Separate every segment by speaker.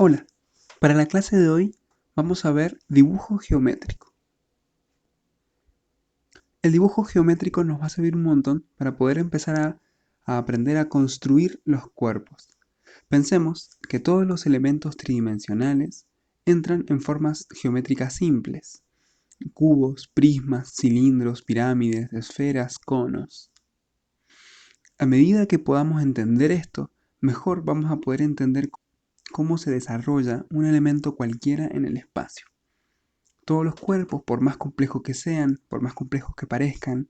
Speaker 1: Hola, para la clase de hoy vamos a ver dibujo geométrico. El dibujo geométrico nos va a servir un montón para poder empezar a aprender a construir los cuerpos. Pensemos que todos los elementos tridimensionales entran en formas geométricas simples: cubos, prismas, cilindros, pirámides, esferas, conos. A medida que podamos entender esto, mejor vamos a poder entender cómo se desarrolla un elemento cualquiera en el espacio. Todos los cuerpos, por más complejos que sean, por más complejos que parezcan,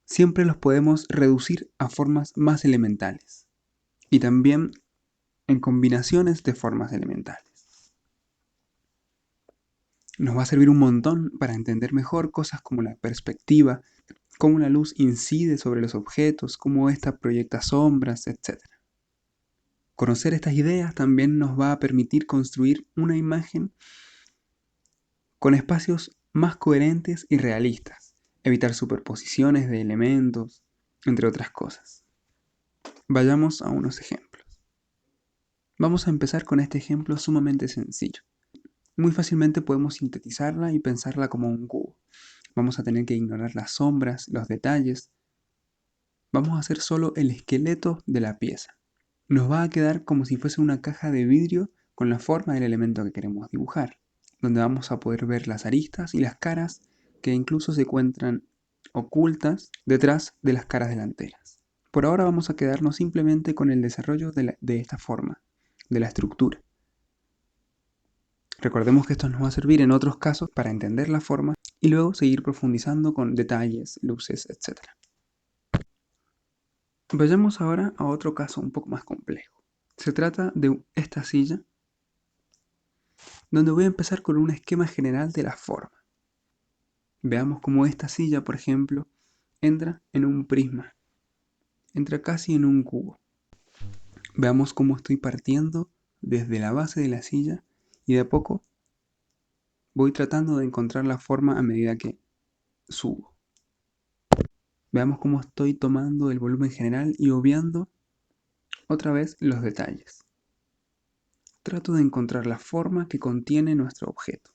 Speaker 1: siempre los podemos reducir a formas más elementales y también en combinaciones de formas elementales. Nos va a servir un montón para entender mejor cosas como la perspectiva, cómo la luz incide sobre los objetos, cómo ésta proyecta sombras, etc. Conocer estas ideas también nos va a permitir construir una imagen con espacios más coherentes y realistas, evitar superposiciones de elementos, entre otras cosas. Vayamos a unos ejemplos. Vamos a empezar con este ejemplo sumamente sencillo. Muy fácilmente podemos sintetizarla y pensarla como un cubo. Vamos a tener que ignorar las sombras, los detalles. Vamos a hacer solo el esqueleto de la pieza. Nos va a quedar como si fuese una caja de vidrio con la forma del elemento que queremos dibujar, donde vamos a poder ver las aristas y las caras que incluso se encuentran ocultas detrás de las caras delanteras. Por ahora vamos a quedarnos simplemente con el desarrollo de esta forma, de la estructura. Recordemos que esto nos va a servir en otros casos para entender la forma y luego seguir profundizando con detalles, luces, etc. Vayamos ahora a otro caso un poco más complejo. Se trata de esta silla, donde voy a empezar con un esquema general de la forma. Veamos cómo esta silla, por ejemplo, entra en un prisma, entra casi en un cubo. Veamos cómo estoy partiendo desde la base de la silla y de a poco voy tratando de encontrar la forma a medida que subo. Veamos cómo estoy tomando el volumen general y obviando otra vez los detalles. Trato de encontrar la forma que contiene nuestro objeto.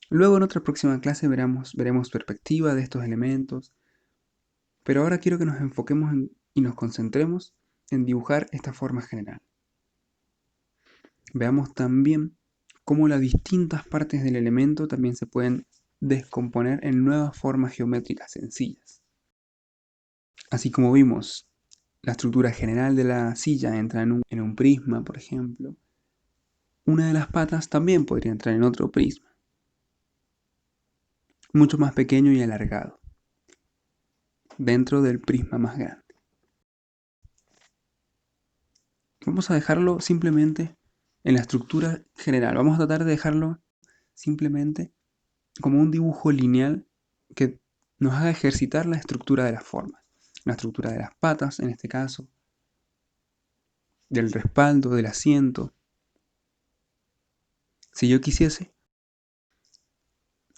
Speaker 1: Luego en otra próxima clase veremos perspectiva de estos elementos, pero ahora quiero que nos enfoquemos y nos concentremos en dibujar esta forma general. Veamos también cómo las distintas partes del elemento también se pueden descomponer en nuevas formas geométricas sencillas. Así como vimos, la estructura general de la silla entra en un prisma, por ejemplo. Una de las patas también podría entrar en otro prisma, mucho más pequeño y alargado, dentro del prisma más grande. Vamos a dejarlo simplemente en la estructura general. Vamos a tratar de dejarlo simplemente como un dibujo lineal que nos haga ejercitar la estructura de las formas. La estructura de las patas, en este caso, del respaldo, del asiento. Si yo quisiese,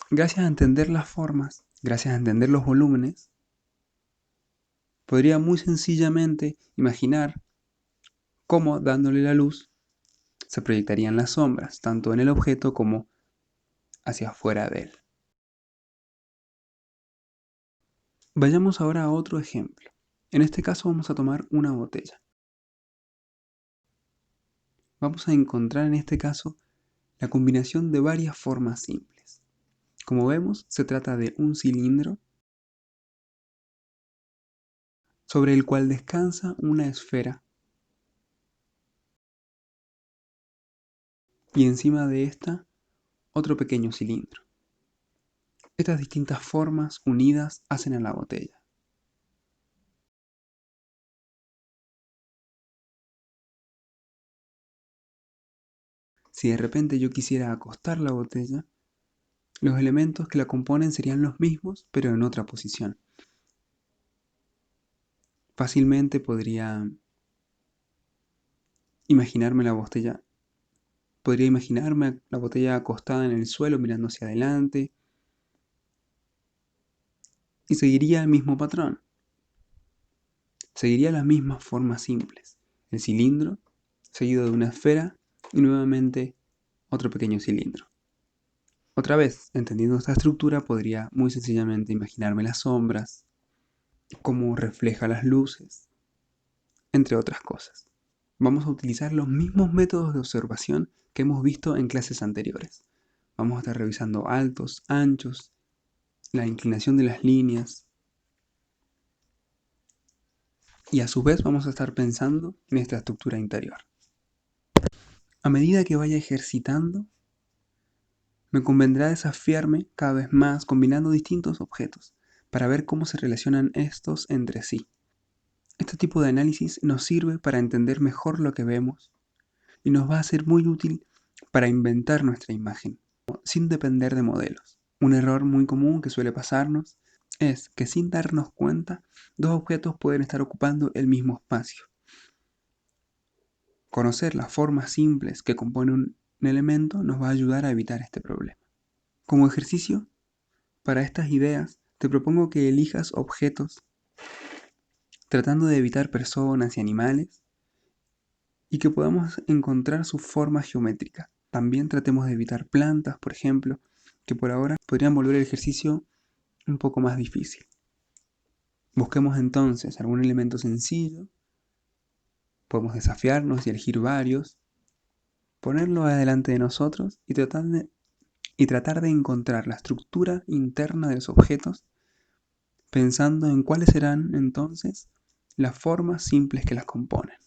Speaker 1: gracias a entender las formas, gracias a entender los volúmenes, podría muy sencillamente imaginar cómo, dándole la luz, se proyectarían las sombras, tanto en el objeto como hacia afuera de él. Vayamos ahora a otro ejemplo. En este caso vamos a tomar una botella. Vamos a encontrar en este caso la combinación de varias formas simples. Como vemos, se trata de un cilindro sobre el cual descansa una esfera y encima de esta otro pequeño cilindro. Estas distintas formas unidas hacen a la botella. Si de repente yo quisiera acostar la botella, los elementos que la componen serían los mismos, pero en otra posición. Fácilmente podría imaginarme la botella acostada en el suelo mirando hacia adelante y seguiría el mismo patrón. Seguiría las mismas formas simples. El cilindro seguido de una esfera y nuevamente otro pequeño cilindro. Otra vez, entendiendo esta estructura, podría muy sencillamente imaginarme las sombras, cómo refleja las luces, entre otras cosas. Vamos a utilizar los mismos métodos de observación que hemos visto en clases anteriores. Vamos a estar revisando altos, anchos, la inclinación de las líneas, y a su vez vamos a estar pensando en esta estructura interior. A medida que vaya ejercitando, me convendrá desafiarme cada vez más combinando distintos objetos para ver cómo se relacionan estos entre sí. Este tipo de análisis nos sirve para entender mejor lo que vemos y nos va a ser muy útil para inventar nuestra imagen, sin depender de modelos. Un error muy común que suele pasarnos es que sin darnos cuenta, dos objetos pueden estar ocupando el mismo espacio. Conocer las formas simples que componen un elemento nos va a ayudar a evitar este problema. Como ejercicio, para estas ideas, te propongo que elijas objetos tratando de evitar personas y animales y que podamos encontrar su forma geométrica. También tratemos de evitar plantas, por ejemplo, que por ahora podrían volver el ejercicio un poco más difícil. Busquemos entonces algún elemento sencillo, podemos desafiarnos y elegir varios, ponerlo adelante de nosotros y tratar de encontrar la estructura interna de los objetos, pensando en cuáles serán entonces las formas simples que las componen.